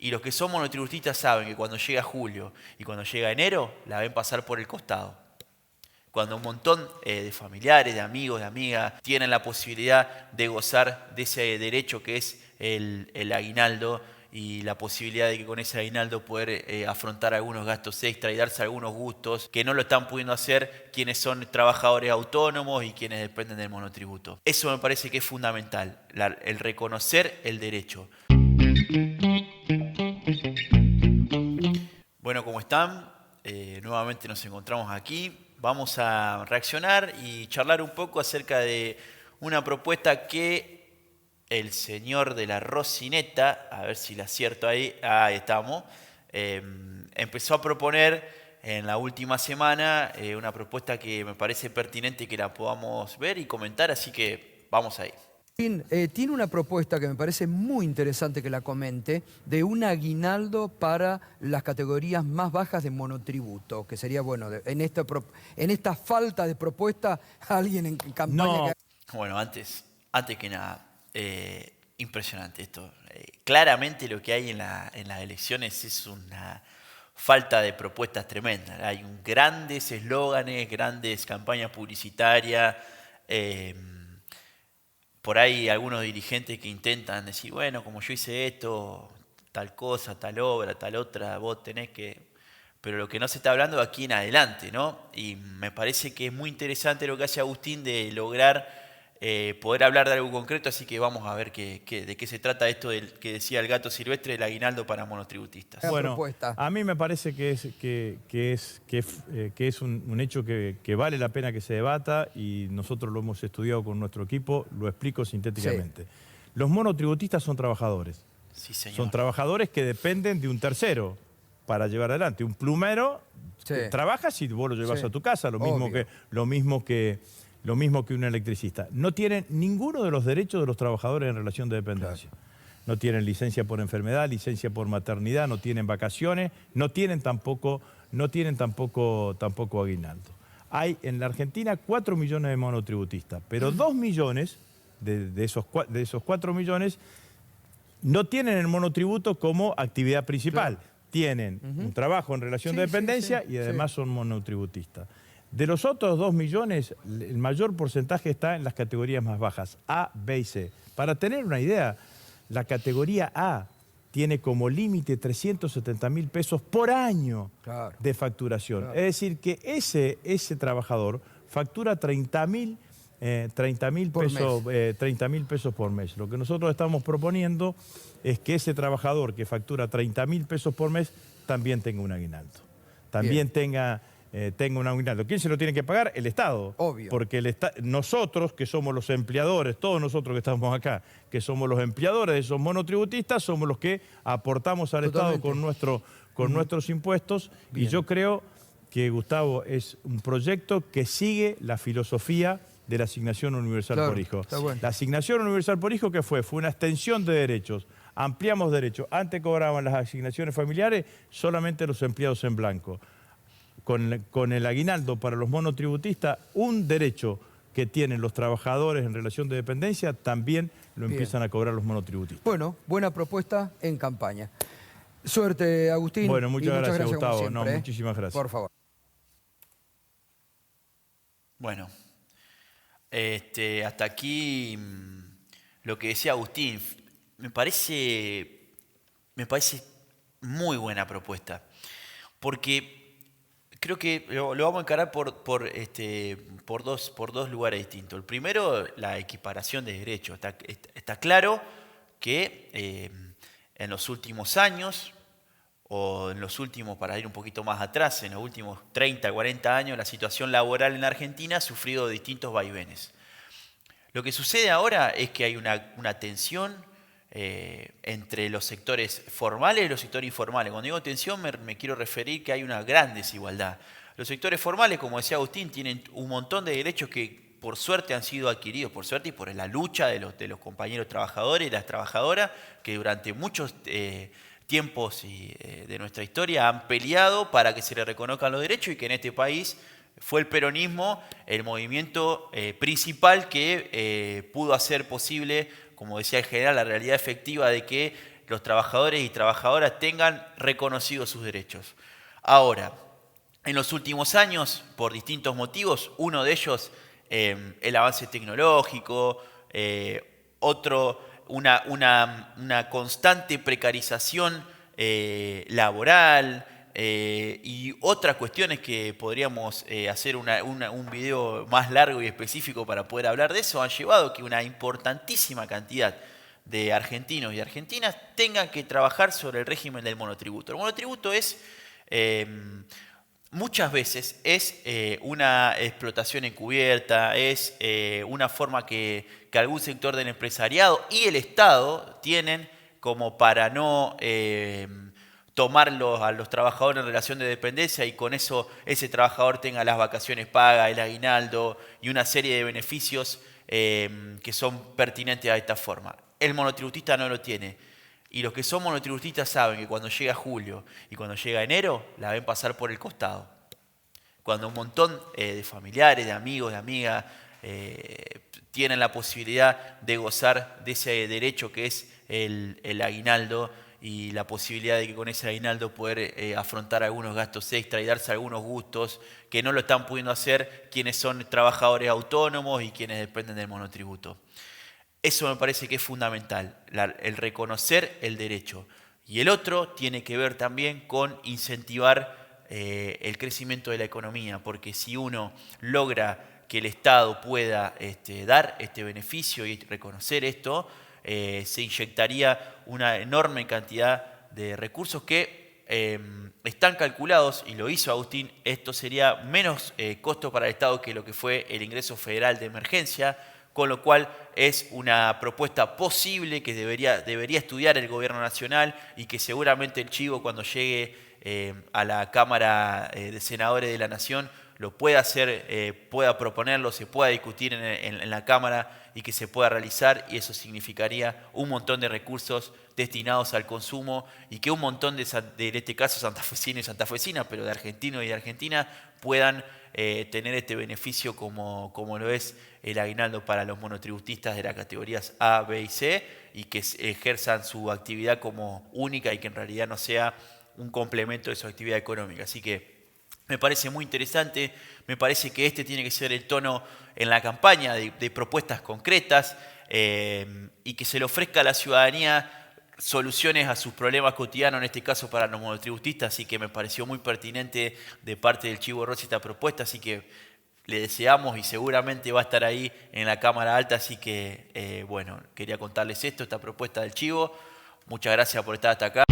Y los que son monotributistas saben que cuando llega julio y cuando llega enero, la ven pasar por el costado. Cuando un montón de familiares, de amigos, de amigas tienen la posibilidad de gozar de ese derecho que es el aguinaldo y la posibilidad de que con ese aguinaldo poder afrontar algunos gastos extra y darse algunos gustos que no lo están pudiendo hacer quienes son trabajadores autónomos y quienes dependen del monotributo. Eso me parece que es fundamental, el reconocer el derecho. Bueno, ¿cómo están? Nuevamente nos encontramos aquí. Vamos a reaccionar y charlar un poco acerca de una propuesta que el señor de la Rocineta, a ver si la acierto ahí estamos, empezó a proponer en la última semana una propuesta que me parece pertinente que la podamos ver y comentar, así que vamos ahí. Tiene una propuesta que me parece muy interesante que la comente, de un aguinaldo para las categorías más bajas de monotributo, que sería, bueno, en esta falta de propuesta, alguien en campaña... Bueno, antes que nada, impresionante esto. Claramente lo que hay en las elecciones es una falta de propuestas tremenda. Hay grandes eslóganes, grandes campañas publicitarias, por ahí algunos dirigentes que intentan decir, bueno, como yo hice esto, tal cosa, tal obra, tal otra, vos tenés que... Pero lo que no se está hablando de aquí en adelante, ¿no? Y me parece que es muy interesante lo que hace Agustín de lograr poder hablar de algo concreto, así que vamos a ver de qué se trata esto del que decía el gato silvestre, el aguinaldo para monotributistas. Bueno, a mí me parece que es un hecho que vale la pena que se debata y nosotros lo hemos estudiado con nuestro equipo, lo explico sintéticamente. Sí. Los monotributistas son trabajadores. Sí, señor. Son trabajadores que dependen de un tercero para llevar adelante. Un plumero trabaja si vos lo llevas a tu casa, lo mismo que un electricista. No tienen ninguno de los derechos de los trabajadores en relación de dependencia. Claro. No tienen licencia por enfermedad, licencia por maternidad, no tienen vacaciones, no tienen tampoco aguinaldo. Hay en la Argentina 4 millones de monotributistas, pero 2 millones de esos 4 millones no tienen el monotributo como actividad principal. Claro. Tienen un trabajo en relación de dependencia y además son monotributistas. De los otros 2 millones, el mayor porcentaje está en las categorías más bajas, A, B y C. Para tener una idea, la categoría A tiene como límite 370.000 pesos por año de facturación. Claro. Es decir, que ese trabajador factura 30.000 pesos por mes. Lo que nosotros estamos proponiendo es que ese trabajador que factura 30.000 pesos por mes también tenga un aguinaldo. También tenga un aguinaldo. ¿Quién se lo tiene que pagar? El Estado. Obvio. Porque nosotros, que somos los empleadores, todos nosotros que estamos acá, que somos los empleadores de esos monotributistas, somos los que aportamos al Estado con nuestros impuestos. Bien. Y yo creo que, Gustavo, es un proyecto que sigue la filosofía de la asignación universal por hijo. Bueno. La asignación universal por hijo, ¿qué fue? Fue una extensión de derechos. Ampliamos derechos. Antes cobraban las asignaciones familiares solamente los empleados en blanco. Con el aguinaldo para los monotributistas, un derecho que tienen los trabajadores en relación de dependencia, también lo empiezan a cobrar los monotributistas. Bueno, buena propuesta en campaña. Suerte, Agustín. Bueno, muchas gracias, Gustavo. Muchísimas gracias. Por favor. Bueno, hasta aquí lo que decía Agustín. Me parece muy buena propuesta, porque creo que lo vamos a encarar por dos lugares distintos. El primero, la equiparación de derechos. Está claro que en los últimos años, o en los últimos, para ir un poquito más atrás, en los últimos 30, 40 años, la situación laboral en la Argentina ha sufrido distintos vaivenes. Lo que sucede ahora es que hay una tensión entre los sectores formales y los sectores informales. Cuando digo tensión me quiero referir que hay una gran desigualdad. Los sectores formales, como decía Agustín, tienen un montón de derechos que por suerte han sido adquiridos, por suerte y por la lucha de los compañeros trabajadores y las trabajadoras que durante muchos tiempos de nuestra historia han peleado para que se les reconozcan los derechos y que en este país fue el peronismo el movimiento principal que pudo hacer posible, como decía el general, la realidad efectiva de que los trabajadores y trabajadoras tengan reconocidos sus derechos. Ahora, en los últimos años, por distintos motivos, uno de ellos, el avance tecnológico, una constante precarización laboral, y otras cuestiones que podríamos hacer un video más largo y específico para poder hablar de eso, han llevado que una importantísima cantidad de argentinos y argentinas tengan que trabajar sobre el régimen del monotributo. El monotributo es, muchas veces, es una explotación encubierta, es una forma que algún sector del empresariado y el Estado tienen como para no tomarlos a los trabajadores en relación de dependencia y con eso ese trabajador tenga las vacaciones pagas, el aguinaldo y una serie de beneficios que son pertinentes a esta forma. El monotributista no lo tiene. Y los que son monotributistas saben que cuando llega julio y cuando llega enero, la ven pasar por el costado. Cuando un montón de familiares, de amigos, de amigas, tienen la posibilidad de gozar de ese derecho que es el aguinaldo y la posibilidad de que con ese aguinaldo poder afrontar algunos gastos extra y darse algunos gustos que no lo están pudiendo hacer quienes son trabajadores autónomos y quienes dependen del monotributo. Eso me parece que es fundamental, el reconocer el derecho. Y el otro tiene que ver también con incentivar el crecimiento de la economía, porque si uno logra que el Estado pueda dar este beneficio y reconocer esto, se inyectaría una enorme cantidad de recursos que están calculados, y lo hizo Agustín. Esto sería menos costo para el Estado que lo que fue el ingreso federal de emergencia, con lo cual es una propuesta posible que debería estudiar el gobierno nacional y que seguramente el Chivo, cuando llegue a la Cámara de Senadores de la Nación, lo pueda hacer, pueda proponerlo, se pueda discutir en la Cámara y que se pueda realizar, y eso significaría un montón de recursos destinados al consumo y que un montón de en este caso santafesinos y santafesinas, pero de argentinos y de argentinas, puedan tener este beneficio como lo es el aguinaldo para los monotributistas de las categorías A, B y C, y que ejerzan su actividad como única y que en realidad no sea un complemento de su actividad económica. Así que me parece muy interesante, me parece que este tiene que ser el tono en la campaña de propuestas concretas y que se le ofrezca a la ciudadanía soluciones a sus problemas cotidianos, en este caso para los monotributistas, así que me pareció muy pertinente de parte del Chivo Rossi esta propuesta, así que le deseamos y seguramente va a estar ahí en la Cámara Alta, así que bueno, quería contarles esta propuesta del Chivo. Muchas gracias por estar hasta acá.